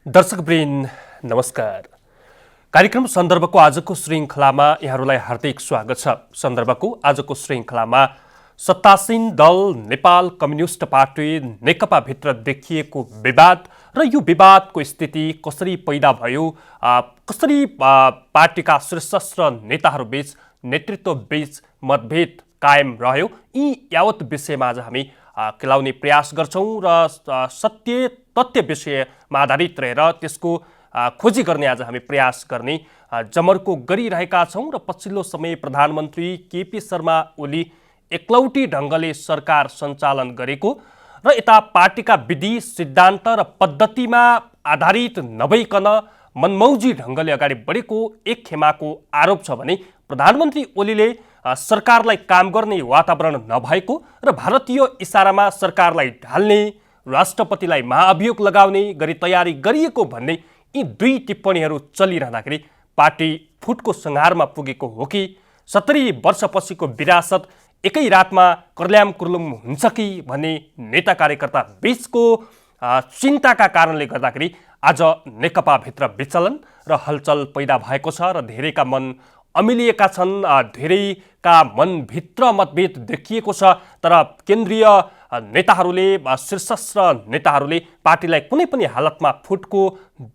दर्शकवृन्द नमस्कार। कार्यक्रम सन्दर्भको आजको श्रृङ्खलामा यहाँहरूलाई हार्दिक स्वागत छ। सन्दर्भको आजको श्रृङ्खलामा सत्तासीन दल नेपाल कम्युनिस्ट पार्टी नेकपा भित्र देखिएको विवाद र यो विवादको स्थिति कसरी पैदा भयो, कसरी पार्टीका शीर्षस्थ नेताहरूबीच नेतृत्वबीच मतभेद कायम रह्यो, यी यावत विषयमा आज हामी केलाउने प्रयास गर्छौं र सत्य तथ्य विषयमा आधारित रहेर त्यसको खोजी गर्ने आज हामी प्रयास गर्ने जमर्को गरिरहेका छौं। र पछिल्लो समय प्रधानमन्त्री केपी शर्मा ओली एकलौटी ढङ्गले सरकार सञ्चालन गरेको र यता पार्टीका विधि सिद्धान्त र पद्धतिमा आधारित नभइकन मनमौजी ढङ्गले अगाडि बढेको एक खेमाको आरोप छ भने प्रधानमन्त्री ओलीले सरकारलाई काम गर्ने वातावरण नभएको र भारतीय इसारामा सरकारलाई ढाल्ने, राष्ट्रपतिलाई महाअभियोग लगाउने गरी तयारी गरिएको भन्ने यी दुई टिप्पणीहरू चलिरहँदाखेरि पार्टी फुटको संहारमा पुगेको हो कि 70 वर्षपछिको विरासत एकै रातमा कर्ल्याम कुर्लुम हुन्छ कि भन्ने नेता कार्यकर्ता बीचको चिन्ताका कारणले गर्दाखेरि आज नेकपाभित्र विचलन र हलचल पैदा भएको छ र धेरैका मन अमिलिएका छन्, धेरैका मनभित्र मतभेद देखिएको छ। तर केन्द्रीय नेताहरूले, शीर्षस्थ नेताहरूले पार्टीलाई कुनै पनि हालतमा फुटको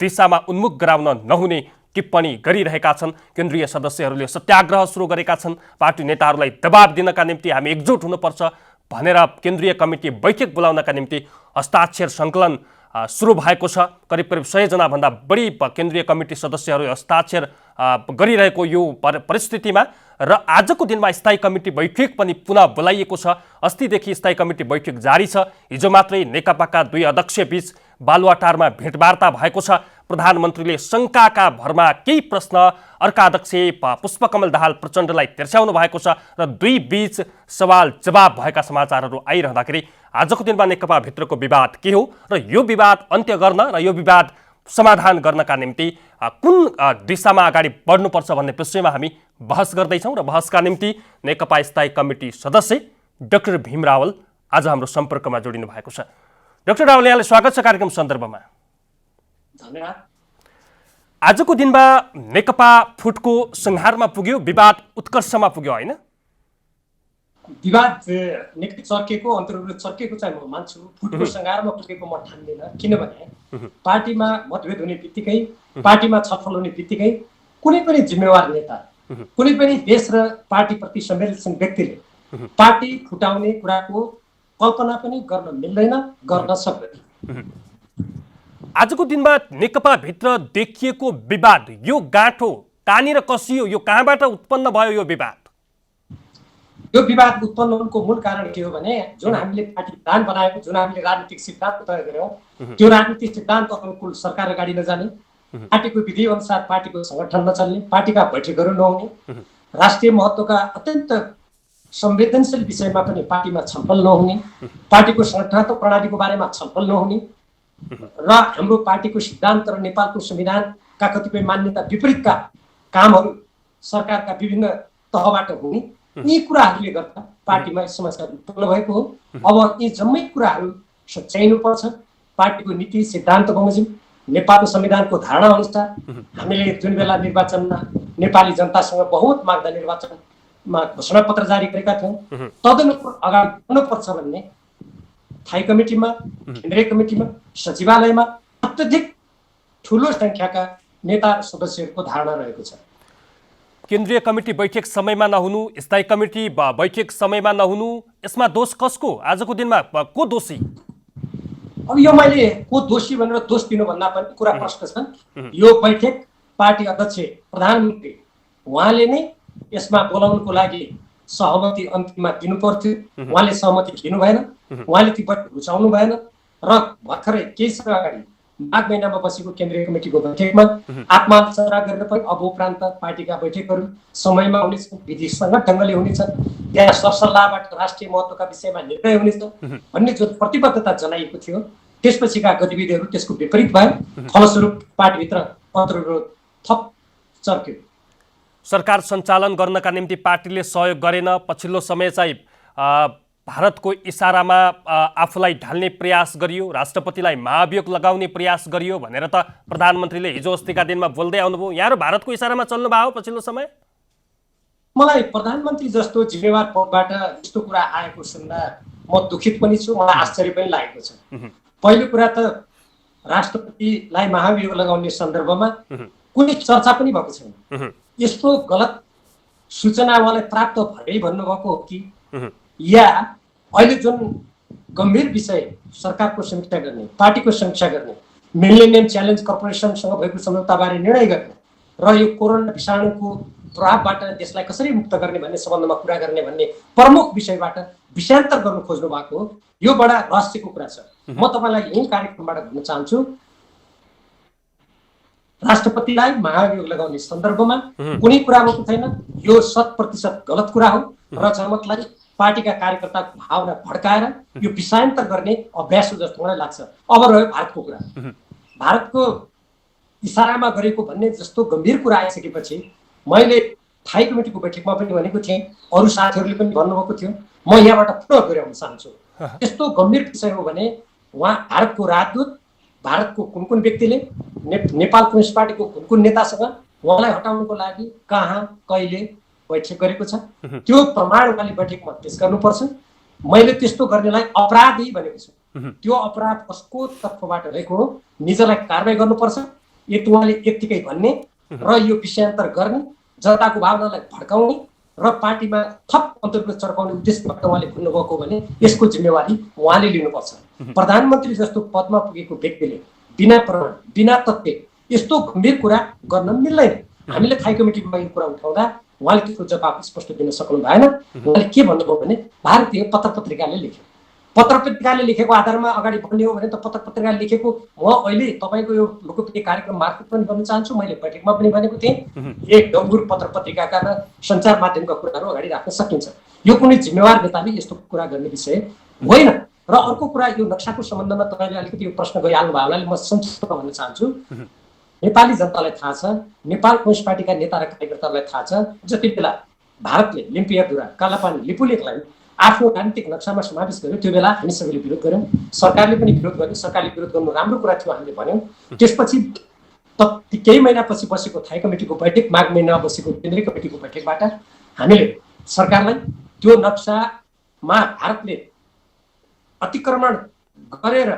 दिशामा उन्मुख गराउन नहुने टिप्पणी गरिरहेका छन्। केन्द्रीय सदस्यहरूले सत्याग्रह सुरु गरेका छन्। पार्टी नेताहरूलाई दबाब दिनका निम्ति हामी एकजुट हुनुपर्छ भनेर केन्द्रीय कमिटी बैठक बोलाउनका निम्ति हस्ताक्षर सङ्कलन सुरु भएको छ। करिब 100 जना भन्दा बढी केन्द्रीय कमिटी सदस्यहरू हस्ताक्षर गरिरहेको यो परिस्थितिमा र आजको दिनमा स्थायी कमिटी बैठक पनि पुनः बोलाइएको छ। अस्तिदेखि स्थायी कमिटी बैठक जारी छ। हिजो मात्रै नेकपाका दुई अध्यक्षबीच बालुवाटारमा भेटवार्ता भएको छ। प्रधानमन्त्रीले शङ्काका भरमा केही प्रश्न अर्का अध्यक्ष पुष्पकमल दाहाल प्रचण्डलाई तिर्स्याउनु भएको छ र दुई बीच सवाल जवाब भएका समाचारहरू आइरहँदाखेरि आजको दिनमा नेकपा भित्रको विवाद के हो र यो विवाद अन्त्य गर्न र यो विवाद समाधान गर्नका निम्ति कुन दिशामा अगाडि बढ्नुपर्छ भन्ने विषयमा हामी बहस गर्दैछौँ र बहसका निम्ति नेकपा स्थायी कमिटी सदस्य डाक्टर भीम रावल आज हाम्रो सम्पर्कमा जोडिनु भएको छ। डाक्टर रावल, यहाँलाई स्वागत छ कार्यक्रम सन्दर्भमा। धन्यवाद। आजको दिनमा नेकपा फुटको संहारमा पुग्यो, विवाद उत्कर्षमा पुग्यो, होइन? विवाद निकै चर्केको, अन्तर्गत चर्केको चाहिँ म मान्छु। फुटको संहारमा पुगेको म ठान्दिनँ, किनभने पार्टीमा मतभेद हुने बित्तिकै, पार्टीमा छलफल हुने बित्तिकै कुनै पनि जिम्मेवार नेता, कुनै पनि देश र पार्टीप्रति संवेदनशील व्यक्तिले पार्टी फुटाउने कुराको कल्पना पनि गर्न मिल्दैन, गर्न सक्दैन। आजको दिनमा नेकपा भित्र देखिएको विवाद, यो गाँठो कहाँनिर कसियो, यो कहाँबाट उत्पन्न भयो यो विवाद? यो विवाद उत्पन्न हुनुको मूल कारण के हो भने जुन हामीले पार्टी प्लान बनाएको, जुन हामीले राजनीतिक सिद्धान्त तय गर्यौं, त्यो राजनीतिक सिद्धान्त अनुकूल सरकार अगाडि नजाने, पार्टीको विधि अनुसार पार्टीको संगठन नचल्ने, पार्टीका बैठकहरू नहुने, राष्ट्रिय महत्त्वका अत्यन्त संवेदनशील विषयमा पनि पार्टीमा छलफल नहुने, पार्टीको संगठनात्मक प्रणालीको बारेमा छलफल नहुने र हाम्रो पार्टीको सिद्धान्त र नेपालको संविधानका कतिपय मान्यता विपरीतका कामहरू सरकारका विभिन्न तहबाट हुने, यी कुराहरूले गर्दा पार्टीमा समस्या उत्पन्न भएको हो। अब यी जम्मै कुराहरू सच्याइनुपर्छ। पार्टीको नीति सिद्धान्त बमोजिम नेपालको संविधानको धारणा अनुसार हामीले जुन बेला निर्वाचनमा नेपाली जनतासँग बहुमत माग्दा निर्वाचनमा घोषणापत्र जारी गरेका थियौँ, तदनुरूप अगाडि बढ्नुपर्छ भन्ने स्थायी कमिटीमा, केन्द्रीय कमिटीमा, सचिवालयमा अत्यधिक ठुलो सङ्ख्याका नेता सदस्यहरूको धारणा रहेको छ। केन्द्रीय कमिटी बैठक समयमा नहुनु, स्थायी कमिटी बैठक समयमा नहुनु, यसमा दोष कसको? आजको दिनमा को दोषी? अब यो मैले को दोषी भनेर दोष दिनुभन्दा पनि कुरा प्रश्न छन्। यो बैठक पार्टी अध्यक्ष प्रधानमन्त्री उहाँले नै यसमा बोलाउनको लागि सहमति अन्तिममा दिनु पर्थ्यो। उहाँले सहमति दिनु भएन, उहाँले ती बैठक रुचाउनु भएन र भर्खरै केही समय अगाडि माघ महिनामा बसेको केन्द्रीय कमिटीको बैठकमा आत्महत्या गरेर पनि अब उपरान्त पार्टीका बैठकहरू समयमा हुनेछ, विधिसङ्गत ढङ्गले हुनेछ, त्यहाँ सरसल्लाहबाट राष्ट्रिय महत्त्वका विषयमा निर्णय हुनेछ भन्ने जो प्रतिबद्धता जनाइएको थियो, त्यसपछिका गतिविधिहरू त्यसको विपरीत भयो। फलस्वरूप पार्टीभित्र अन्तर्विरोध थप चर्क्यो। सरकार सञ्चालन गर्नका निम्ति पार्टीले सहयोग गरेन। पछिल्लो समय चाहिँ भारतको इसारामा आफूलाई ढाल्ने प्रयास गरियो, राष्ट्रपतिलाई महाभियोग लगाउने प्रयास गरियो भनेर त प्रधानमन्त्रीले हिजो अस्तिका दिनमा बोल्दै आउनुभयो। यहाँहरू भारतको इसारामा चल्नुभयो पछिल्लो समय? मलाई प्रधानमन्त्री जस्तो जिम्मेवार पदबाट यस्तो कुरा आएको सुन्दा म दुखित पनि छु, मलाई आश्चर्य पनि लागेको छ। पहिलो कुरा त राष्ट्रपतिलाई महाभियोग लगाउने सन्दर्भमा कुनै चर्चा पनि भएको छैन। यस्तो गलत सूचना उहाँलाई प्राप्त भएरै भन्नुभएको हो कि या अहिले जुन गम्भीर विषय सरकारको समीक्षा गर्ने, पार्टीको समीक्षा गर्ने, मिलेनियम च्यालेन्ज कर्पोरेसनसँग भएको सम्झौताबारे निर्णय गर्ने र यो कोरोना विषाणुको प्रभावबाट देशलाई कसरी मुक्त गर्ने भन्ने सम्बन्धमा कुरा गर्ने भन्ने प्रमुख विषयबाट विषयान्तर गर्नु खोज्नु भएको हो। यो बडा रहस्यको कुरा छ। म तपाईँलाई यही कार्यक्रमबाट भन्न चाहन्छु, राष्ट्रपतिलाई महाभियोग लगाउने सन्दर्भमा कुनै कुरा भएको छैन। यो 100% गलत कुरा हो र जनमतलाई पार्टीका कार्यकर्ताको भावना भड्काएर यो विषयान्तर गर्ने अभ्यास हो जस्तो मलाई लाग्छ। अब रह्यो भारतको कुरा। भारतको इसारामा गरेको भन्ने जस्तो गम्भीर कुरा आइसकेपछि मैले थाई कमिटीको बैठकमा पनि भनेको थिएँ, अरू साथीहरूले पनि भन्नुभएको थियो, म यहाँबाट पुनः दोहोऱ्याउन चाहन्छु। यस्तो गम्भीर विषय हो भने उहाँ भारतको राजदूत, भारतको कुन कुन व्यक्तिले नेपाल कम्युनिस्ट पार्टीको कुन कुन नेतासँग उहाँलाई हटाउनको लागि कहाँ कहिले बैठक गरेको छ, त्यो प्रमाण उहाँले बैठकमा पेश गर्नुपर्छ। मैले त्यस्तो गर्नेलाई अपराधी भनेको छु। त्यो अपराध कसको तर्फबाट रहेको हो, निजलाई कारबाही गर्नुपर्छ। यति उहाँले यत्तिकै भन्ने र यो विषयान्तर गर्ने, जनताको भावनालाई भड्काउने र पार्टीमा थप अन्तर्गत चर्काउने उद्देश्यबाट उहाँले भन्नुभएको भने यसको जिम्मेवारी उहाँले लिनुपर्छ। प्रधानमन्त्री जस्तो पदमा पुगेको व्यक्तिले बिना प्रमाण, बिना तथ्य यस्तो गम्भीर कुरा गर्न मिल्दैन। हामीले थाई कमिटीमा यो कुरा उठाउँदा उहाँले त्यसको जवाब स्पष्ट दिन सक्नु भएन। उहाँले के भन्नुभयो भने भारतीय पत्रपत्रिकाले लेख्यो, पत्रपत्रिकाले लेखेको आधारमा अगाडि बढ्ने हो भने त पत्रपत्रिकाले लेखेको म अहिले तपाईँको यो लोकप्रिय कार्यक्रम मार्फत पनि भन्न चाहन्छु। मैले बैठकमा पनि भनेको थिएँ, एक डङ्गुर पत्रपत्रिकाका र सञ्चार माध्यमका कुराहरू अगाडि राख्न सकिन्छ। यो कुनै जिम्मेवार नेताले यस्तो कुरा गर्ने विषय होइन। र अर्को कुरा, यो नक्साको सम्बन्धमा तपाईँले अलिकति यो प्रश्न गरिहाल्नु भयो हुनाले म संक्षिप्तमा भन्न चाहन्छु। नेपाली जनतालाई थाहा छ, नेपाल कम्युनिस्ट पार्टीका नेता र कार्यकर्ताहरूलाई थाहा छ, जति बेला भारतले लिम्पियाद्वारा कालापानी लिपुलेखलाई आफ्नो राजनीतिक नक्सामा समावेश गर्यो त्यो बेला हामी सबैले विरोध गर्यौँ, सरकारले पनि विरोध गर्यो। सरकारले विरोध गर्नु राम्रो कुरा थियो हामीले भन्यौँ। त्यसपछि केही महिनापछि बसेको थाई कमिटीको बैठक, माघ महिनामा बसेको केन्द्रीय कमिटीको बैठकबाट हामीले सरकारलाई त्यो नक्सामा भारतले अतिक्रमण गरेर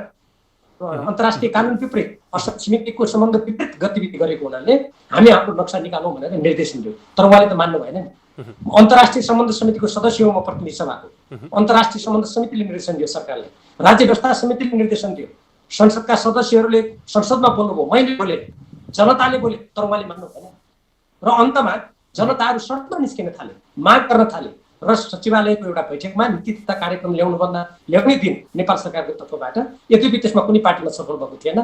अन्तर्राष्ट्रिय कानुन विपरीत, असत छिमेकीको सम्बन्ध विपरीत गतिविधि गरेको हुनाले हामी हाम्रो नक्सा निकालौँ भनेर निर्देशन दियो। तर उहाँले त मान्नु भएन नि। अन्तर्राष्ट्रिय सम्बन्ध समितिको सदस्य हो म, प्रतिनिधि सभाको। अन्तर्राष्ट्रिय सम्बन्ध समितिले निर्देशन दियो, सरकारले, राज्य व्यवस्था समितिले निर्देशन दियो, संसदका सदस्यहरूले संसदमा बोल्नुभयो, मैले बोले, जनताले बोले, तर उहाँले मान्नु भएन। र अन्तमा जनताहरू सडकमा निस्किन थाले, माग गर्न थाले र सचिवालयको एउटा बैठकमा नीति तथा कार्यक्रम ल्याउने दिन नेपाल सरकारको तर्फबाट, यद्यपि त्यसमा कुनै पार्टीमा सफल भएको थिएन,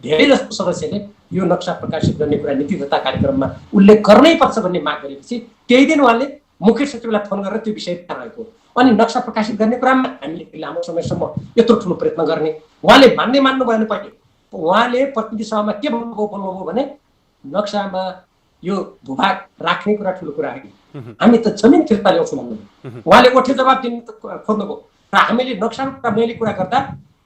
धेरै जस्तो सदस्यले यो नक्सा प्रकाशित गर्ने कुरा नीति तथा कार्यक्रममा उल्लेख गर्नै पर्छ भन्ने माग गरेपछि त्यही दिन उहाँले मुख्य सचिवलाई फोन गरेर त्यो विषय थाहा रहेको। अनि नक्सा प्रकाशित गर्ने कुरामा हामीले लामो समयसम्म यत्रो ठुलो प्रयत्न गर्ने, उहाँले मान्नु भएन। पहिले उहाँले प्रतिनिधि सभामा के बोल्नुभयो भने नक्सामा यो भूभाग राख्ने कुरा ठुलो कुरा हो, हामी त जमिन फिर्ता ल्याउँछौँ भन्नुभयो। उहाँले ओठे जवाब दिन खोज्नुभयो र हामीले नक्साको कुरा मैले कुरा गर्दा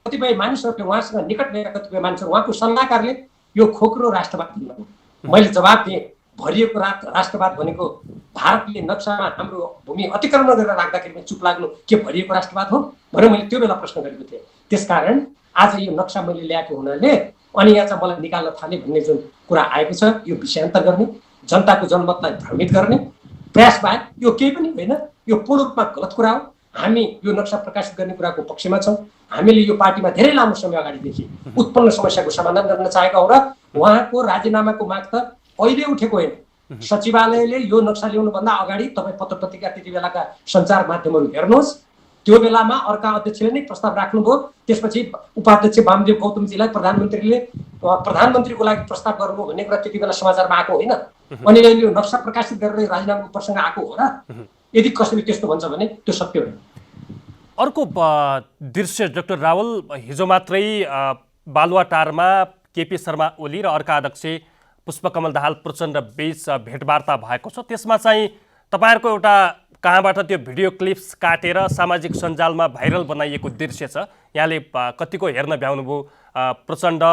कतिपय मानिसहरूले, उहाँसँग निकट भएका कतिपय मानिसहरू, उहाँको सल्लाहकारले यो खोक्रो राष्ट्रवाद भन्नुभयो। मैले जवाब दिएँ, भरिएको राष्ट्रवाद भनेको भारतले नक्सामा हाम्रो भूमि अतिक्रमण गरेर राख्दाखेरि चुप लाग्नु के भरिएको राष्ट्रवाद हो भनेर मैले त्यो बेला प्रश्न गरेको थिएँ। त्यसकारण आज यो नक्सा मैले ल्याएको हुनाले अनि यहाँ चाहिँ मलाई निकाल्न थाले भन्ने जुन कुरा आएको छ, यो विषयान्तर गर्ने, जनताको जनमतलाई भ्रमित गर्ने प्रयास बाहेक यो केही पनि होइन। यो पूर्ण रूपमा गलत कुरा हो। हामी यो नक्सा प्रकाशित गर्ने कुराको पक्षमा छौँ। हामीले यो पार्टीमा धेरै लामो समय अगाडिदेखि उत्पन्न समस्याको समाधान गर्न चाहेका हौँ र उहाँको राजीनामाको माग त अहिले उठेको होइन। सचिवालयले यो नक्सा ल्याउनुभन्दा अगाडि तपाईँ पत्र पत्रिका त्यति बेलाका सञ्चार माध्यमहरू हेर्नुहोस्, त्यो बेलामा अर्का अध्यक्षले नै प्रस्ताव राख्नुभयो। त्यसपछि उपाध्यक्ष वामदेव गौतमजीलाई प्रधानमन्त्रीको लागि प्रस्ताव गर्नुभयो भन्ने कुरा त्यति बेला समाचारमा आएको होइन। अनि अहिले यो नक्सा प्रकाशित गरेर राजीनामाको प्रसङ्ग आएको हो र? यदि कसैले त्यस्तो भन्छ भने त्यो सत्य होइन। अर्को दृश्य डाक्टर रावल, हिजो मात्रै बालुवाटारमा केपी शर्मा ओली र अर्का अध्यक्ष पुष्पकमल दाहाल प्रचण्ड बीच भेटवार्ता भएको छ। त्यसमा चाहिँ तपाईँहरूको एउटा कहाँबाट त्यो भिडियो क्लिप्स काटेर सामाजिक सञ्जालमा भाइरल बनाइएको दृश्य छ। यहाँले कतिको हेर्न भ्याउनुभयो। प्रचण्ड,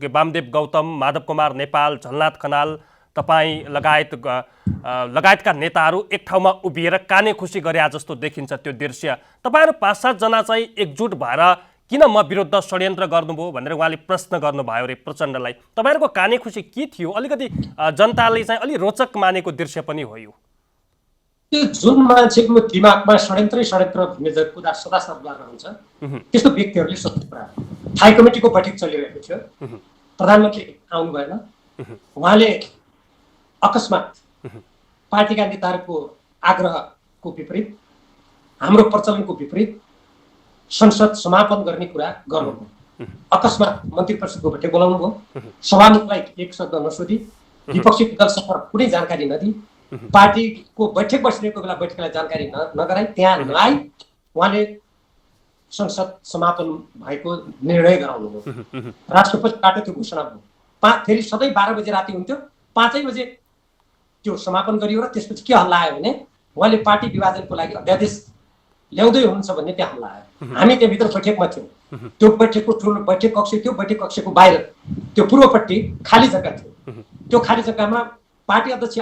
वामदेव गौतम, माधव कुमार नेपाल, झलनाथ खनाल, तपाईँ लगायतका नेताहरू एक ठाउँमा उभिएर काने खुसी गरे जस्तो देखिन्छ त्यो दृश्य। तपाईँहरू 5-7 जना चाहिँ एकजुट भएर किन म विरुद्ध षड्यन्त्र गर्नुभयो भनेर उहाँले प्रश्न गर्नुभयो अरे प्रचण्डलाई। तपाईँहरूको काने खुसी के थियो? अलिकति जनताले चाहिँ अलि रोचक मानेको दृश्य पनि हो यो। त्यो जुन मान्छेको दिमागमा षड्यन्त्र भन्ने कुरा सदा सर्वदा रहन्छ, त्यस्तो व्यक्तिहरूले सोध्ने कुरा। थाई कमिटीको बैठक चलिरहेको थियो, प्रधानमन्त्री आउनु भएन। उहाँले अकस्मात पार्टीका नेताहरूको आग्रहको विपरीत, हाम्रो प्रचलनको विपरीत संसद समापन गर्ने कुरा गर्नुभयो। अकस्मात मन्त्री परिषदको बैठक बोलाउनु भयो। सभामुखलाई एक शब्द नसोधी, विपक्षी दलसँग कुनै जानकारी नदिई, पार्टीको बैठक बसिरहेको बेला बैठकलाई जानकारी नगराई त्यहाँ नआई उहाँले संसद समापन भएको निर्णय गराउनुभयो। राष्ट्रपतिबाट त्यो घोषणा भयो। फेरि सधैँ 12 बजे राति हुन्थ्यो, 5 बजे त्यो समापन गरियो र त्यसपछि के हल्ला आयो भने उहाँले पार्टी विभाजनको लागि अध्यादेश ल्याउँदै हुनुहुन्छ भन्ने त्यहाँ हल्ला आयो। हामी त्यहाँभित्र बैठकमा थियौँ। त्यो बैठकको ठुलो बैठक कक्ष थियो। बैठक कक्षको बाहिर त्यो पूर्वपट्टि खाली जग्गा थियो। त्यो खाली जग्गामा पार्टी अध्यक्ष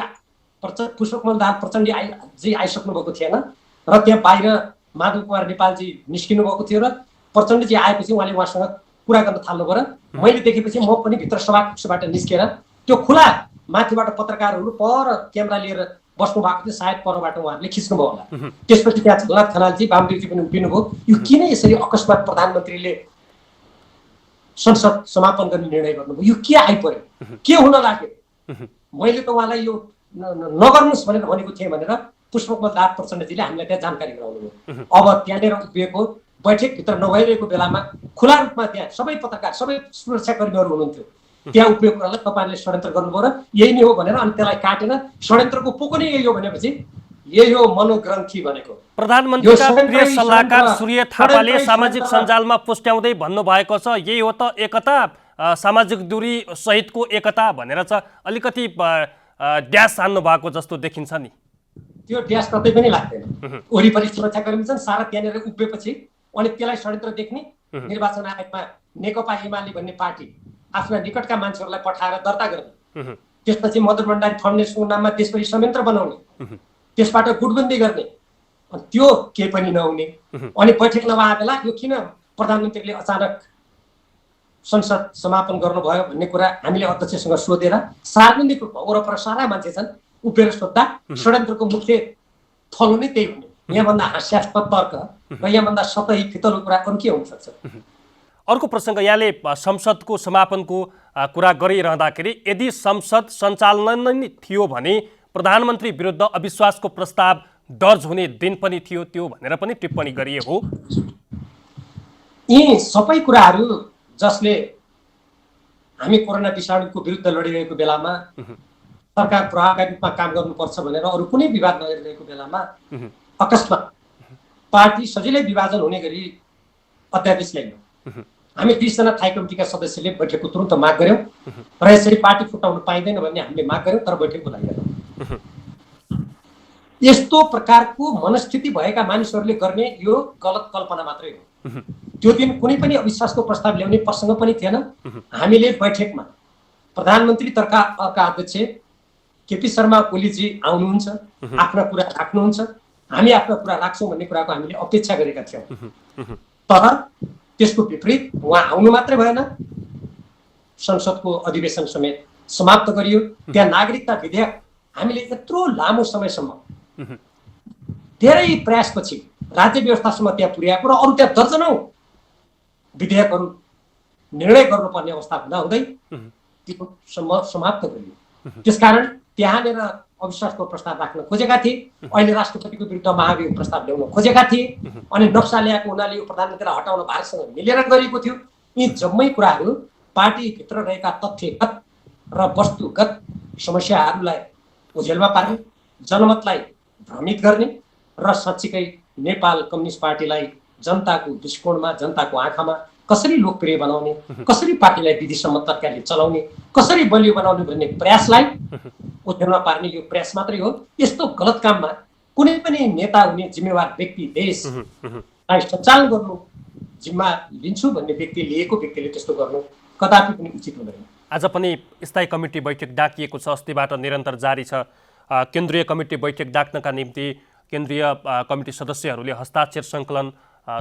पुष्पकमल दाहाल प्रचण्डजी आइसक्नु भएको थिएन र त्यहाँ बाहिर माधव कुमार नेपालजी निस्किनु भएको थियो र प्रचण्डजी आएपछि उहाँले उहाँसँग कुरा गर्न थाल्नुभयो र मैले देखेपछि म पनि भित्र सभाकक्षबाट निस्केर त्यो खुला माथिबाट पत्रकारहरू पर क्यामेरा लिएर बस्नु भएको थियो। सायद परबाट उहाँहरूले खिच्नुभयो होला। त्यसपछि त्यहाँ झलनाथ खनालजी, वामदेवजी पनि उभिनुभयो। यो किन यसरी अकस्मात प्रधानमन्त्रीले संसद समापन गर्ने निर्णय गर्नुभयो? यो के आइपर्यो? के हुन लाग्यो? मैले त उहाँलाई यो नगर्नुहोस् भनेर भनेको थिएँ भनेर पुष्पकमल दाहाल प्रचण्डजीले हामीलाई त्यहाँ जानकारी गराउनुभयो। अब त्यहाँनिर उभिएको बैठकभित्र नभइरहेको बेलामा खुला रूपमा त्यहाँ सबै पत्रकार, सबै सुरक्षाकर्मीहरू हुनुहुन्थ्यो। त्यहाँ उभिएको कुरालाई तपाईँहरूले षड्यन्त्र गर्नुभयो र यही नै हो भनेर अनि त्यसलाई काटेर षड्यन्त्रको पोको नै यही हो भनेपछि यही हो मनोग्रन्थि भनेको। प्रधानमन्त्रीका प्रेस सल्लाहकार सूर्य थापाले सामाजिक सञ्जालमा पोस्ट्याउँदै भन्नुभएको छ यही हो त एकता, सामाजिक दूरी सहितको एकता भनेर चाहिँ अलिकति ड्यास हान्नु भएको जस्तो देखिन्छ नि। त्यो ड्यास कतै पनि लाग्दैन। वरिपरि सुरक्षाकर्मी छन्, सारा त्यहाँनिर उभिएपछि अनि त्यसलाई षड्यन्त्र देख्ने निर्वाचन आयोगमा नेकपा एमाले भन्ने पार्टी आफ्ना निकटका मान्छेहरूलाई पठाएर दर्ता गर्ने, त्यसपछि मदन भण्डारी फाउन्डेसनको नाममा देशभरि संयन्त्र बनाउने, त्यसबाट गुटबन्दी गर्ने, त्यो केही पनि नहुने। अनि बैठक नभए बेला यो किन प्रधानमन्त्रीले अचानक संसद समापन गर्नुभयो भन्ने कुरा हामीले अध्यक्षसँग सोधेर सार्वजनिक रूपमा वरपर सारा मान्छे छन् उभिएर सोद्धा षड्यन्त्रको मुख्य थलो नै त्यही हुने। यहाँभन्दा हास्यास्पद तर्क र यहाँभन्दा सतही फितलो कुरा अरू के हुन सक्छ? अर्को प्रसङ्ग, यहाँले संसदको समापनको कुरा गरिरहँदाखेरि यदि संसद सञ्चालन नै थियो भने प्रधानमन्त्री विरुद्ध अविश्वासको प्रस्ताव दर्ज हुने दिन पनि थियो त्यो भनेर पनि टिप्पणी गरिए हो। यी सबै कुराहरू जसले हामी कोरोना विषाणुको विरुद्ध लडिरहेको बेलामा सरकार प्रभावकारी रूपमा काम गर्नुपर्छ भनेर अरू कुनै विवाद नगरिरहेको बेलामा अकस्मात पार्टी सजिलै विभाजन हुने गरी अध्यादेश ल्याइयो। हामी 20 जना थाई कमिटीका सदस्यले बैठकको तुरन्त माग गर्यौँ र यसरी पार्टी फुटाउनु पाइँदैन भन्ने हामीले माग गर्यौँ, तर बैठक बोलाइएन। यस्तो प्रकारको मनस्थिति भएका मानिसहरूले गर्ने यो गलत कल्पना मात्रै हो। त्यो दिन कुनै पनि अविश्वासको प्रस्ताव ल्याउने प्रसङ्ग पनि थिएन। हामीले बैठकमा प्रधानमन्त्री तर्फका अध्यक्ष केपी शर्मा ओलीजी आउनुहुन्छ, आफ्ना कुरा राख्नुहुन्छ, हामी आफ्ना कुरा राख्छौँ भन्ने कुराको हामीले अपेक्षा गरेका थियौँ। तर त्यसको विपरीत उहाँ आउनु मात्रै भएन, संसदको अधिवेशन समेत समाप्त गरियो। त्यहाँ नागरिकता विधेयक हामीले यत्रो लामो समयसम्म धेरै प्रयासपछि राज्य व्यवस्थासम्म त्यहाँ पुर्याएको र अरू त्यहाँ दर्जनौं विधेयकहरू निर्णय गर्नुपर्ने अवस्था हुँदाहुँदै त्यो समाप्त गरियो। त्यसकारण त्यहाँनिर अविश्वासको प्रस्ताव राख्न खोजेका थिए, अहिले राष्ट्रपतिको विरुद्ध महाभियोग प्रस्ताव ल्याउन खोजेका थिए, अनि नक्सा ल्याएको हुनाले यो प्रधानमन्त्रीलाई हटाउन भारतसँग मिलेर गरिएको थियो। यी जम्मै कुराहरू पार्टीभित्र रहेका तथ्यगत र वस्तुगत समस्याहरूलाई ओझेलमा पार्ने, जनमतलाई भ्रमित गर्ने र साँच्चीकै नेपाल कम्युनिस्ट पार्टीलाई जनताको दृष्टिकोणमा, जनताको आँखामा कसरी लोकप्रिय बनाउने, कसरी पार्टीलाई विधिसम्मत तरिकाले चलाउने, कसरी बलियो बनाउने भन्ने प्रयासलाई ओझेलमा पार्ने यो प्रयास मात्रै हो। यस्तो गलत काममा कुनै पनि नेता हुने जिम्मेवार व्यक्ति देशलाई सञ्चालन गर्नु जिम्मा लिन्छु भन्ने व्यक्ति लिएको व्यक्तिले त्यस्तो गर्नु कदापि पनि उचित हुँदैन। आज पनि स्थायी कमिटी बैठक डाकिएको छ, अस्तिबाट निरन्तर जारी छ। केन्द्रीय कमिटी बैठक डाक्नका निम्ति केन्द्रीय कमिटी सदस्यहरूले हस्ताक्षर सङ्कलन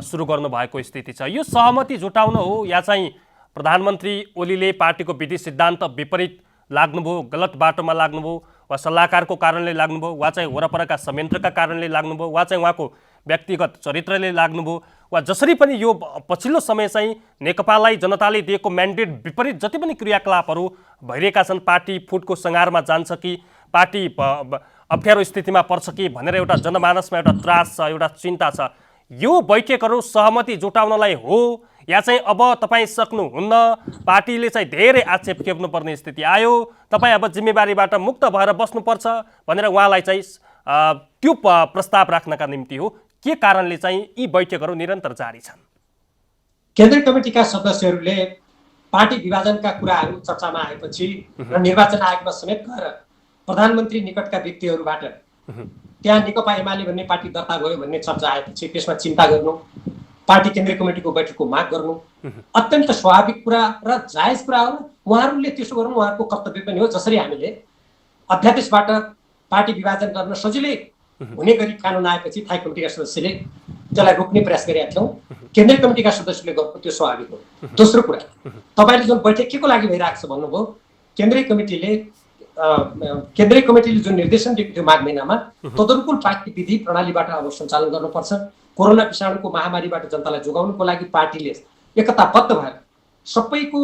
सुरु गर्नुभएको स्थिति छ। यो सहमति जुटाउन हो या चाहिँ प्रधानमन्त्री ओलीले पार्टीको विधि सिद्धान्त विपरीत लाग्नुभयो, गलत बाटोमा लाग्नुभयो, वा सल्लाहकारको कारणले लाग्नुभयो, वा चाहिँ वरपरका संयन्त्रका कारणले लाग्नुभयो, वा चाहिँ उहाँको व्यक्तिगत चरित्रले लाग्नुभयो, वा जसरी पनि यो पछिल्लो समय चाहिँ नेकपालाई जनताले दिएको म्यान्डेट विपरीत जति पनि क्रियाकलापहरू भइरहेका छन्, पार्टी फुटको सङ्घारमा जान्छ कि पार्टी अप्ठ्यारो स्थितिमा पर्छ कि भनेर एउटा जनमानसमा एउटा त्रास छ, एउटा चिन्ता छ। यो बैठकहरू सहमति जुटाउनलाई हो या चाहिँ अब तपाईँ सक्नुहुन्न, पार्टीले चाहिँ धेरै आक्षेप खेप्नुपर्ने स्थिति आयो, तपाईँ अब जिम्मेवारीबाट मुक्त भएर बस्नुपर्छ भनेर उहाँलाई चाहिँ त्यो प्रस्ताव राख्नका निम्ति हो? के कारणले चाहिँ यी बैठकहरू निरन्तर जारी छन्? केन्द्रीय कमिटीका सदस्यहरूले पार्टी विभाजनका कुराहरू चर्चामा आएपछि र निर्वाचन आयोगमा समेत गएर प्रधानमन्त्री निकटका व्यक्तिहरूबाट त्यहाँ नेकपा एमाले भन्ने पार्टी दर्ता भयो भन्ने चर्चा आएपछि त्यसमा चिन्ता गर्नु, पार्टी केन्द्रीय कमिटीको बैठकको माग गर्नु अत्यन्त स्वाभाविक कुरा र जायज कुरा हो। उहाँहरूले त्यसो गर्नु उहाँहरूको कर्तव्य पनि हो। जसरी हामीले अध्यादेशबाट पार्टी विभाजन गर्न सजिलै हुने गरी कानुन आएपछि थाई कमिटीका सदस्यले त्यसलाई रोक्ने प्रयास गरेका थियौँ, केन्द्रीय कमिटीका सदस्यले गर्नु त्यो स्वाभाविक हो। दोस्रो कुरा, तपाईँले जुन बैठक के को लागि भइरहेको छ भन्नुभयो, केन्द्रीय कमिटीले जुन निर्देशन दिएको थियो माघ महिनामा, तदनुकूल पार्टी विधि प्रणालीबाट अब सञ्चालन गर्नुपर्छ। कोरोना विषाणुको महामारीबाट जनतालाई जोगाउनुको लागि पार्टीले एकताबद्ध भएर सबैको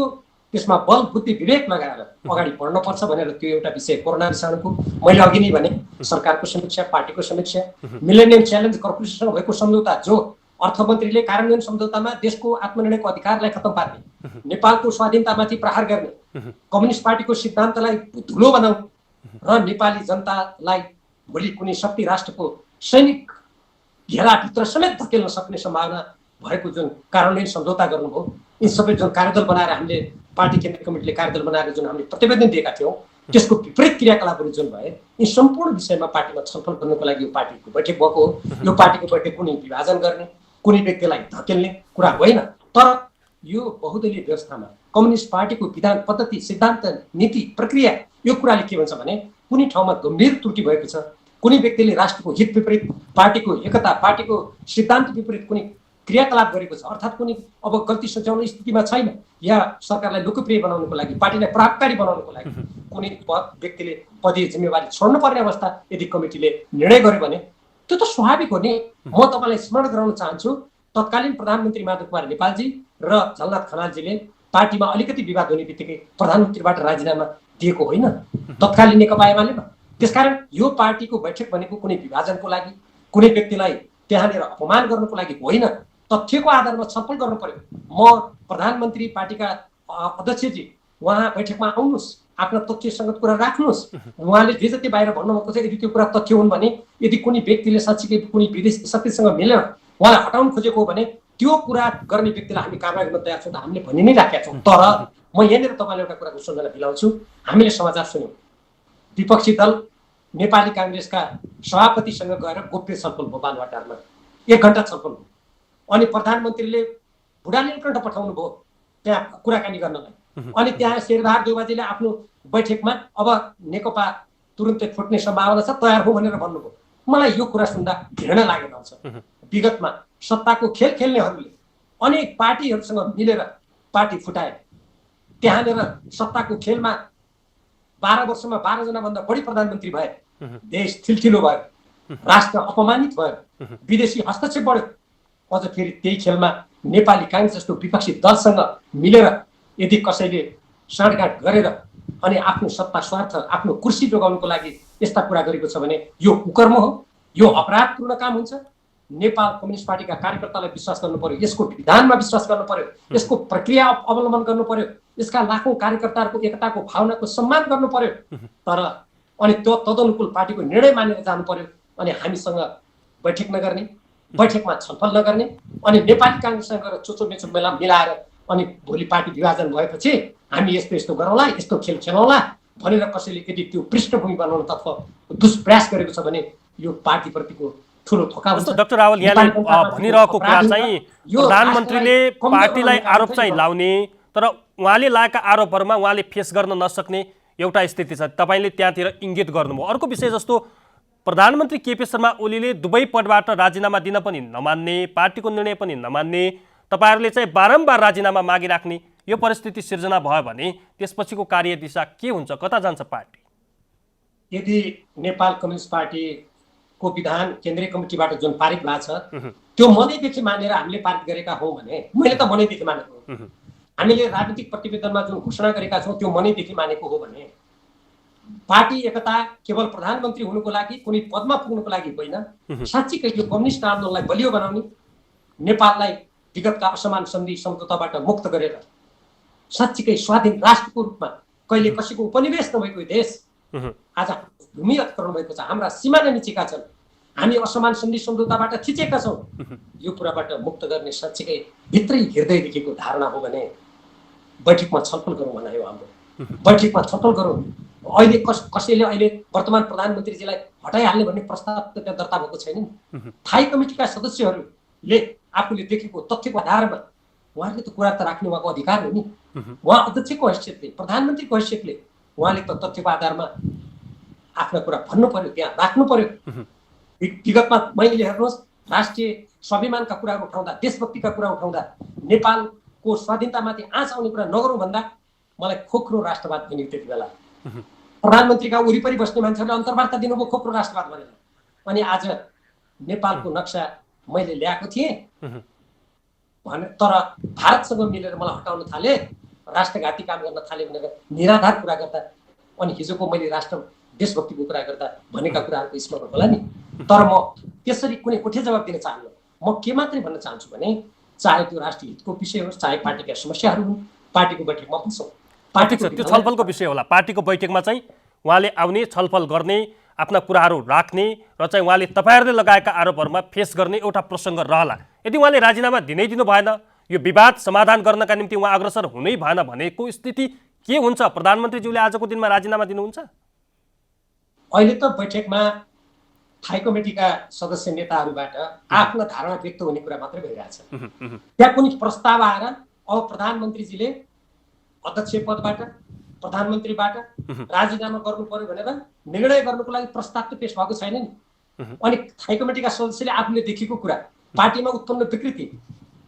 त्यसमा बल बुद्धि विवेक लगाएर अगाडि बढ्नुपर्छ भनेर त्यो एउटा विषय कोरोना विषाणुको मैले अघि नै भने सरकारको समीक्षा, पार्टीको समीक्षा, मिलेनियम च्यालेन्ज कर्पोरेसनसँग भएको सम्झौता जो अर्थमन्त्रीले कार्यान्वयन सम्झौतामा देशको आत्मनिर्णयको अधिकारलाई खतम पार्ने, नेपालको स्वाधीनतामाथि प्रहार गर्ने, कम्युनिस्ट पार्टीको सिद्धान्तलाई धुलो बनाउने र नेपाली जनतालाई भोलि कुनै शक्ति राष्ट्रको सैनिक घेराभित्र समेत धकेल्न सक्ने सम्भावना भएको जुन कार्यान्वयन सम्झौता गर्नुभयो, यी सबै जुन कार्यदल बनाएर हामीले पार्टी केन्द्रीय कमिटीले कार्यदल बनाएर जुन हामीले प्रतिवेदन दिएका थियौँ त्यसको विपरीत क्रियाकलापहरू जुन भए, यी सम्पूर्ण विषयमा पार्टीमा छलफल गर्नको लागि यो पार्टीको बैठक भएको हो। यो पार्टीको बैठक कुनै विभाजन गर्ने, कुनै व्यक्तिलाई धकेल्ने कुरा होइन। तर यो बहुदलीय व्यवस्थामा कम्युनिस्ट पार्टीको विधान पद्धति, सिद्धान्त, नीति, प्रक्रिया यो कुराले के भन्छ भने कुनै ठाउँमा गम्भीर त्रुटि भएको छ, कुनै व्यक्तिले राष्ट्रको हित विपरीत, पार्टीको एकता, पार्टीको सिद्धान्त विपरीत कुनै क्रियाकलाप गरेको छ, अर्थात् कुनै अब गल्ती सच्याउने स्थितिमा छैन या सरकारलाई लोकप्रिय बनाउनको लागि, पार्टीलाई प्रभावकारी बनाउनको लागि कुनै व्यक्तिले पदीय जिम्मेवारी छोड्नुपर्ने अवस्था यदि कमिटीले निर्णय गर्यो भने त्यो त स्वाभाविक हो नि। म तपाईँलाई स्मरण गराउन चाहन्छु, तत्कालीन प्रधानमन्त्री माधव कुमार नेपालजी र झलनाथ खनालजीले पार्टीमा अलिकति विवाद हुने बित्तिकै प्रधानमन्त्रीबाट राजीनामा दिएको होइन तत्कालीन नेकपा एमालेमा। त्यसकारण यो पार्टीको बैठक भनेको कुनै विभाजनको लागि, कुनै व्यक्तिलाई त्यहाँनिर अपमान गर्नको लागि होइन, तथ्यको आधारमा छलफल गर्नु पर्यो। म प्रधानमन्त्री पार्टीका अध्यक्षजी उहाँ बैठकमा आउनुहोस्, आफ्ना तथ्यसङ्गत कुरा राख्नुहोस्। उहाँले जे जति बाहिर भन्नुभएको छ यदि त्यो कुरा तथ्य हुन् भने, यदि कुनै व्यक्तिले साँच्चीकै कुनै विदेशी शक्तिसँग मिलेर उहाँलाई हटाउन खोजेको हो भने त्यो कुरा गर्ने व्यक्तिलाई हामी कारबाही गर्न तयार छौँ त हामीले भनि नै राखेका छौँ। तर म यहाँनिर तपाईँलाई एउटा कुराको सम्झना दिलाउँछु, हामीले समाचार सुन्यौँ विपक्षी दल नेपाली काङ्ग्रेसका सभापतिसँग गएर गोप्य छलफल भयो बालवाटारमा, 1 घण्टा छलफल भयो। अनि प्रधानमन्त्रीले बुढा नीलकण्ठ पठाउनु भयो त्यहाँ कुराकानी गर्नलाई। अनि त्यहाँ शेरबहादुर देउवाजीले आफ्नो बैठकमा अब नेकपा तुरुन्तै फुट्ने सम्भावना छ, तयार हो भनेर भन्नुभयो। मलाई यो कुरा सुन्दा घृणा लागेको हुन्छ। विगतमा सत्ताको खेल खेल्नेहरूले अनेक पार्टीहरूसँग मिलेर पार्टी फुटाए, त्यहाँनिर सत्ताको खेलमा 12 वर्षमा 12 जनाभन्दा बढी प्रधानमन्त्री भए, देश थिलथिलो भयो, राष्ट्र अपमानित भयो, विदेशी हस्तक्षेप बढ्यो। अझ फेरि त्यही खेलमा नेपाली काङ्ग्रेस जस्तो विपक्षी दलसँग मिलेर यदि कसैले साँठगाँठ गरेर अनि आफ्नो सत्ता स्वार्थ, आफ्नो कुर्सी जोगाउनको लागि यस्ता कुरा गरेको छ भने यो कुकर्म हो, यो अपराधपूर्ण काम हुन्छ। नेपाल कम्युनिस्ट पार्टीका कार्यकर्तालाई विश्वास गर्नु पर्यो, यसको विधानमा विश्वास गर्नु पर्यो, यसको प्रक्रिया अवलम्बन गर्नु पर्यो, यसका लाखौँ कार्यकर्ताहरूको एकताको भावनाको सम्मान गर्नु पर्यो। तर अनि त्यो तदनुकूल पार्टीको निर्णय मानेर जानु पर्यो। अनि हामीसँग बैठक नगर्ने, बैठकमा छलफल नगर्ने, अनि नेपाली काङ्ग्रेससँग गएर चोचोमेचो मिलाएर अनि भोलि पार्टी विभाजन भएपछि हामी यस्तो यस्तो गरौँला, यस्तो खेल खेलौँला भनेर कसैले यदि त्यो पृष्ठभूमि बनाउनतर्फ दुष्प्रयास गरेको छ भने यो पार्टीप्रतिको ठुलो धोका हुन्छ। जस्तो डाक्टर रावल यहाँले भनिरहेको कुरा चाहिँ प्रधानमन्त्रीले पार्टीलाई आरोप चाहिँ लाउने तर उहाँले लागेका आरोपहरूमा उहाँले फेस गर्न नसक्ने एउटा स्थिति छ। तपाईँले त्यहाँतिर इङ्गित गर्नुभयो। अर्को विषय जस्तो प्रधानमन्त्री केपी शर्मा ओलीले दुवै पदबाट राजीनामा दिन पनि नमान्ने, पार्टीको निर्णय पनि नमान्ने, तपाईँहरूले चाहिँ बारम्बार राजीनामा मागिराख्ने यो परिस्थिति सिर्जना भयो भने त्यसपछिको कार्यदिशा के हुन्छ, कता जान्छ पार्टी? यदि नेपाल कम्युनिस्ट पार्टीको विधान केन्द्रीय कमिटीबाट जुन पारित भएको छ त्यो मनैदेखि मानेर हामीले पारित गरेका हौँ भने, मैले त मनैदेखि मानेको हो, हामीले राजनीतिक प्रतिवेदनमा जुन घोषणा गरेका छौँ त्यो मनैदेखि मानेको हो भने पार्टी एकता केवल प्रधानमन्त्री हुनुको लागि, कुनै पदमा पुग्नुको लागि होइन, साँच्चीकै यो कम्युनिस्ट आन्दोलनलाई बलियो बनाउने, नेपाललाई विगतका असमान सन्धि सम्झौताबाट मुक्त गरेर साँच्चीकै स्वाधीन राष्ट्रको रूपमा, कहिले कसैको उपनिवेश नभएको देश आज भूमि अधिग्रहण भएको छ, हाम्रा सिमाना मिचेका छन्, हामी असमान सन्धि सम्झौताबाट थिचेका छौँ, यो कुराबाट मुक्त गर्ने साँच्चीकै भित्रै हृदयदेखिको धारणा हो भने बैठकमा छलफल गरौँ भनायो हाम्रो। बैठकमा छलफल गरौँ। अहिले कसैले अहिले वर्तमान प्रधानमन्त्रीजीलाई हटाइहाल्ने भन्ने प्रस्ताव त त्यहाँ दर्ता भएको छैन नि। थाई कमिटीका सदस्यहरूले आफूले देखेको तथ्यको आधारमा उहाँहरूले त कुरा त राख्ने उहाँको अधिकार हो नि। उहाँ अध्यक्षको हैसियतले, प्रधानमन्त्रीको हैसियतले उहाँले त तथ्यको आधारमा आफ्ना कुरा भन्नु पर्यो, त्यहाँ राख्नु पर्यो। विगतमा मैले हेर्नुहोस् राष्ट्रिय स्वाभिमानका कुराहरू उठाउँदा, देशभक्तिका कुरा उठाउँदा, नेपालको स्वाधीनतामाथि आँच आउने कुरा नगरौँ भन्दा मलाई खोक्रो राष्ट्रवाद भन्यो त्यति बेला। प्रधानमन्त्रीका वरिपरि बस्ने मान्छेहरूले अन्तर्वार्ता दिनुभयो खोक्रो राष्ट्रवाद भनेर। अनि आज नेपालको नक्सा मैले ल्याएको थिएँ भने तर भारतसँग मिलेर मलाई हटाउन थाले, राष्ट्रघाती काम गर्न थाले भनेर निराधार कुरा गर्दा, अनि हिजोको मैले राष्ट्र देशभक्तिको कुरा गर्दा भनेका कुराहरूको स्मरण होला नि। तर म त्यसरी कुनै कोठे जवाब दिन चाहन्न। म के मात्रै भन्न चाहन्छु भने चाहे त्यो राष्ट्रिय हितको विषय होस्, चाहे पार्टीका समस्याहरू हुन्, पार्टीको बैठकमा बस्छौँ। त्यो छलफलको विषय होला। पार्टीको बैठकमा चाहिँ उहाँले आउने, छलफल गर्ने, आफ्ना कुराहरू राख्ने र चाहिँ उहाँले तपाईँहरूले लगाएका आरोपहरूमा फेस गर्ने एउटा प्रसङ्ग रहला। यदि उहाँले राजीनामा दिनै दिनु भएन, यो विवाद समाधान गर्नका निम्ति उहाँ अग्रसर हुनै भएन भनेको स्थिति के हुन्छ? प्रधानमन्त्रीज्यूले आजको दिनमा राजीनामा दिनुहुन्छ? अहिले त बैठकमा थाई कमिटीका सदस्य नेताहरूबाट आफ्ना धारणा व्यक्त हुने कुरा मात्रै भइरहेछ। त्यहाँ कुनै प्रस्ताव आएर अब प्रधानमन्त्रीजीले अध्यक्ष पदबाट, प्रधानमन्त्रीबाट राजीनामा गर्नु पर्यो भनेर निर्णय गर्नुको लागि प्रस्ताव त पेश भएको छैन नि। अनि थाई कमिटीका सदस्यले आफूले देखेको कुरा, पार्टीमा उत्पन्न विकृति,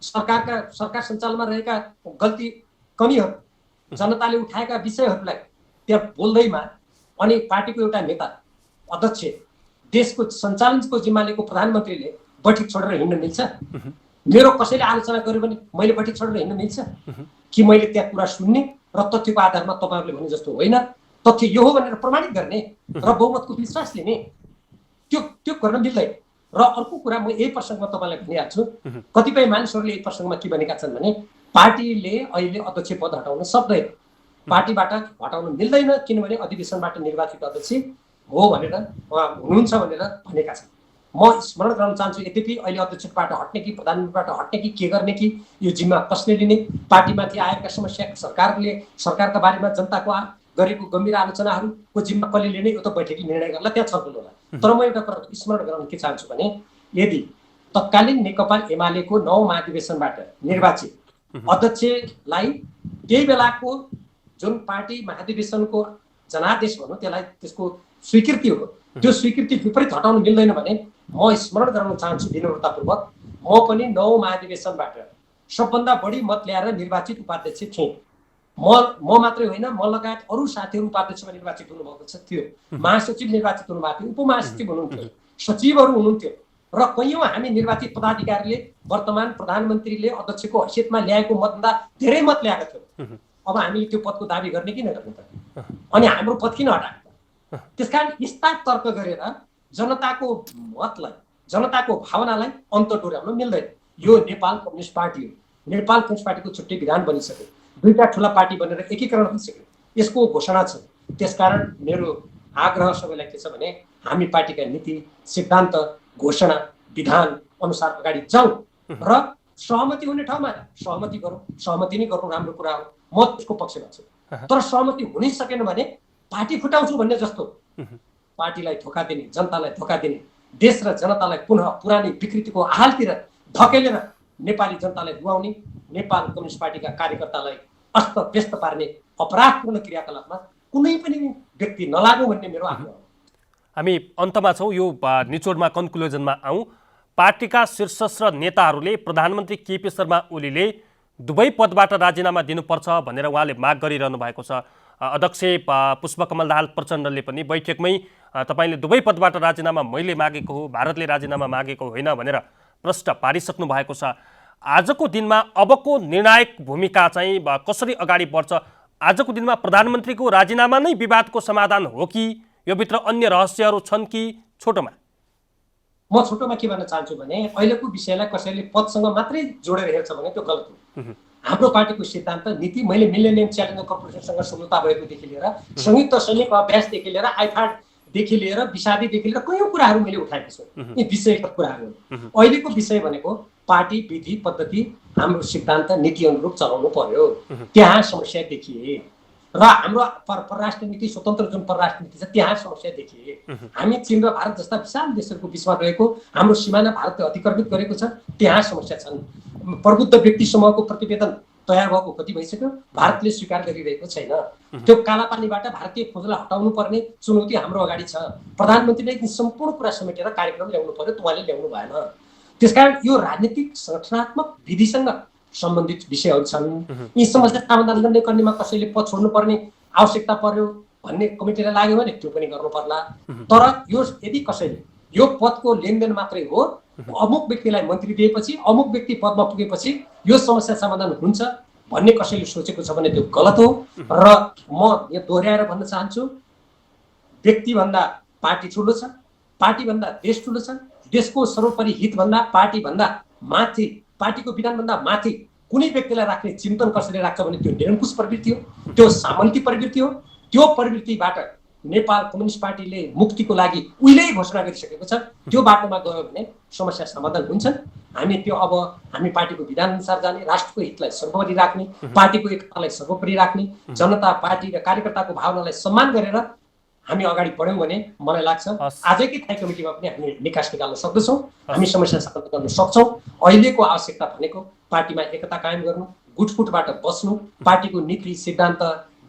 सरकार सञ्चालनमा रहेका गल्ती कमीहरू, जनताले उठाएका विषयहरूलाई त्यहाँ बोल्दैमा अनि पार्टीको एउटा नेता, अध्यक्ष, देशको सञ्चालनको जिम्मा लिएको प्रधानमन्त्रीले बैठक छोडेर हिँड्न मिल्छ? मेरो कसैले आलोचना गर्यो भने मैले बैठक छोडेर हिँड्न मिल्छ कि मैले त्यहाँ कुरा सुन्ने र तथ्यको आधारमा तपाईँहरूले भने जस्तो होइन, तथ्य यो हो भनेर प्रमाणित गर्ने र बहुमतको विश्वास लिने, त्यो गर्न मिल्दैन। र अर्को कुरा म यही प्रसङ्गमा तपाईँलाई भनिहाल्छु, कतिपय मानिसहरूले यही प्रसङ्गमा के भनेका छन् भने पार्टीले अहिले अध्यक्ष पद हटाउन सक्दैन, पार्टीबाट हटाउन मिल्दैन, किनभने अधिवेशनबाट निर्वाचित अध्यक्ष हो भनेर उहाँ हुनुहुन्छ भनेर भनेका छन्। म स्मरण गराउन चाहन्छु, यद्यपि अहिले अध्यक्षबाट हट्ने कि प्रधानमन्त्रीबाट हट्ने कि के गर्ने कि यो जिम्मा कसले लिने, पार्टीमाथि आएका समस्या, सरकारका बारेमा जनताको गरेको गम्भीर आलोचनाहरूको जिम्मा कसले लिने, यो त बैठकले निर्णय गर्ला, त्यहाँ छलफल होला। तर म एउटा कुरा स्मरण गराउन के चाहन्छु भने यदि तत्कालीन नेकपा एमालेको 9 महाधिवेशनबाट निर्वाचित अध्यक्षलाई त्यही बेलाको जुन पार्टी महाधिवेशनको जनादेश भनौँ त्यसलाई, त्यसको स्वीकृति हो, त्यो स्वीकृति विपरीत हटाउनु मिल्दैन भने म स्मरण गराउन चाहन्छु विनम्रतापूर्वक, म पनि 9 महाधिवेशनबाट सबभन्दा बढी मत ल्याएर निर्वाचित उपाध्यक्ष थिएँ। म मात्रै होइन, म लगायत अरू साथीहरू उपाध्यक्षमा निर्वाचित हुनुभएको थियो, महासचिव निर्वाचित हुनुभएको थियो, उपमहासचिव हुनुहुन्थ्यो, सचिवहरू हुनुहुन्थ्यो र कैयौँ हामी निर्वाचित पदाधिकारीले वर्तमान प्रधानमन्त्रीले अध्यक्षको हैसियतमा ल्याएको मतभन्दा धेरै मत ल्याएका थियौँ। अब हामीले त्यो पदको दाबी गर्ने कि नगर्ने त? अनि हाम्रो पद किन हटाएको? त्यसकारण यस्ता तर्क गरेर जनताको मतलाई, जनताको भावनालाई अन्त डोर्याउन मिल्दैन। यो नेपाल कम्युनिस्ट पार्टी हो, नेपाल कम्युनिस्ट पार्टीको छुट्टै विधान बनिसक्यो, दुईटा ठुला पार्टी बनेर एकीकरण भइसक्यो, यसको घोषणा छ। त्यसकारण मेरो आग्रह सबैलाई के छ भने हामी पार्टीका नीति, सिद्धान्त, घोषणा, विधान अनुसार अगाडि जाउँ र सहमति हुने ठाउँमा सहमति गरौँ। सहमति नै गर्नु राम्रो कुरा हो, म त्यसको पक्षमा छु। तर सहमति हुनै सकेन भने पार्टी फुटाउँछु भन्ने जस्तो पार्टीलाई धोका दिने, जनतालाई धोका दिने देश र जनतालाई पुनः पुरानै विकृतिको हालतिर धकेलेर नेपाली जनतालाई रुवाउने, नेपाल कम्युनिस्ट पार्टीका कार्यकर्तालाई अस्तव्यस्त पार्ने अपराधपूर्ण क्रियाकलापमा कुनै पनि व्यक्ति नलागौँ भन्ने मेरो आग्रह हो। हामी अन्तमा छौँ, यो निचोडमा कन्क्लुजनमा आउँ। पार्टीका शीर्षस्थ नेताहरूले प्रधानमन्त्री केपी शर्मा ओलीले दुवै पदबाट राजीनामा दिनुपर्छ भनेर उहाँले माग गरिरहनु भएको छ। अध्यक्ष पुष्पकमल दाहाल प्रचण्डले पनि बैठकमै तपाईँले दुवै पदबाट राजीनामा मैले मागेको हो, भारतले राजीनामा मागेको होइन भनेर प्रश्न पारिसक्नु भएको छ। आजको दिनमा अबको निर्णायक भूमिका चाहिँ कसरी अगाडि बढ्छ? आजको दिनमा प्रधानमन्त्रीको राजीनामा नै विवादको समाधान हो कि यो भित्र अन्य रहस्यहरू छन् कि? छोटोमा म छोटोमा के भन्न चाहन्छु भने अहिलेको विषयलाई कसैले पदसँग मात्रै जोडेर हेर्छ भने त्यो गलत हो। हाम्रो पार्टीको सिद्धान्त नीति, मैले मिलेनियम च्यालेन्जर कर्पोरेसनसँग सम्झौता भएकोदेखि लिएर संयुक्त सैनिक अभ्यासदेखि लिएर आइफाडदेखि लिएर विषादीदेखि लिएर कयौँ कुराहरू मैले उठाएको छु। यी विषयका कुराहरू अहिलेको विषय भनेको पार्टी विधि पद्धति हाम्रो सिद्धान्त नीति अनुरूप चलाउनु पर्यो। त्यहाँ समस्या देखिए र हाम्रो परराष्ट्र नीति स्वतन्त्र जुन परराष्ट्र नीति छ त्यहाँ समस्या देखिए। हामी चीन र भारत जस्ता विशाल देशहरूको बिचमा रहेको हाम्रो सिमाना भारतले अतिक्रमित गरेको छ, त्यहाँ समस्या छन्। प्रबुद्ध व्यक्ति समूहको प्रतिवेदन तयार भएको कति भइसक्यो, भारतले स्वीकार गरिरहेको छैन। त्यो कालापानीबाट भारतीय फौजलाई हटाउनु पर्ने चुनौती हाम्रो अगाडि छ। प्रधानमन्त्रीले यी सम्पूर्ण कुरा समेटेर कार्यक्रम ल्याउनु पर्यो, उहाँले ल्याउनु भएन। त्यसकारण यो राजनीतिक संगठनात्मक विधिसँग सम्बन्धित विषयहरू छन्। यी समस्या समाधान गर्नेमा कसैले पद छोड्नु पर्ने आवश्यकता पर्यो भन्ने कमिटीलाई लाग्यो भने त्यो पनि गर्नु पर्ला। तर यो यदि कसैले यो पदको लेनदेन मात्रै हो, अमुक व्यक्तिलाई मन्त्री दिएपछि अमुक व्यक्ति पदमा पुगेपछि यो समस्या समाधान हुन्छ भन्ने कसैले सोचेको छ भने त्यो गलत हो। र म यहाँ दोहोऱ्याएर भन्न चाहन्छु, व्यक्तिभन्दा पार्टी ठुलो छ, पार्टीभन्दा देश ठुलो छ। देशको सर्वोपरि हितभन्दा पार्टीभन्दा माथि, पार्टीको विधानभन्दा माथि कुनै व्यक्तिलाई राख्ने चिन्तन कसैले राख्छ भने त्यो निरङ्कुश प्रवृत्ति हो, त्यो सामन्ती प्रवृत्ति हो। त्यो प्रवृत्तिबाट नेपाल कम्युनिस्ट पार्टीले मुक्तिको लागि उहिल्यै घोषणा गरिसकेको छ। त्यो बाटोमा गयो भने समस्या समाधान हुन्छन्। हामी त्यो अब हामी पार्टीको विधान अनुसार जाने, राष्ट्रको हितलाई सर्वोपरि राख्ने, पार्टीको एकतालाई सर्वोपरि राख्ने, जनता पार्टी र कार्यकर्ताको भावनालाई सम्मान गरेर हामी अगाडि बढ्यौँ भने मलाई लाग्छ आजकै थाई कमिटीमा पनि हामी निकास निकाल्न सक्दछौँ, हामी समस्या समाधान गर्न सक्छौँ। अहिलेको आवश्यकता भनेको पार्टीमा एकता कायम गर्नु, गुटफुटबाट बस्नु, पार्टीको नीति सिद्धान्त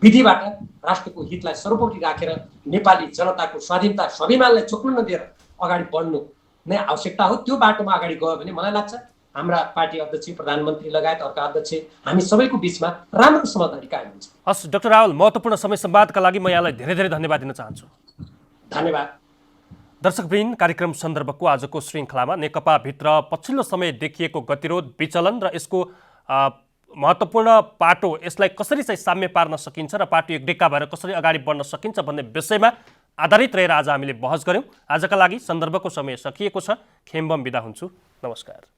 विधिबाट राष्ट्रको हितलाई सर्वोपरि राखेर नेपाली जनताको स्वाधीनता स्वाभिमानलाई चोक्न नदिएर अगाडि बढ्नु नै आवश्यकता हो। त्यो बाटोमा अगाडि गयो भने मलाई लाग्छ हाम्रा पार्टी अध्यक्ष, प्रधानमन्त्री लगायत अर्का अध्यक्ष, हामी सबैको बिचमा राम्रो समझदारी कायम हुन्छ। हस् डाक्टर रावल, महत्त्वपूर्ण समय संवादका लागि म यहाँलाई धेरै धेरै धन्यवाद दिन चाहन्छु। धन्यवाद। दर्शकवृन्द, कार्यक्रम सन्दर्भको आजको श्रृङ्खलामा नेकपाभित्र पछिल्लो समय देखिएको गतिरोध, विचलन र यसको महत्त्वपूर्ण पाटो, यसलाई कसरी चाहिँ साम्य पार्न सकिन्छ र पार्टी एकडेका भएर कसरी अगाडि बढ्न सकिन्छ भन्ने विषयमा आधारित रहेर आज हामीले बहस गऱ्यौँ। आजका लागि सन्दर्भको समय सकिएको छ। खेम्बम बिदा हुन्छु। नमस्कार।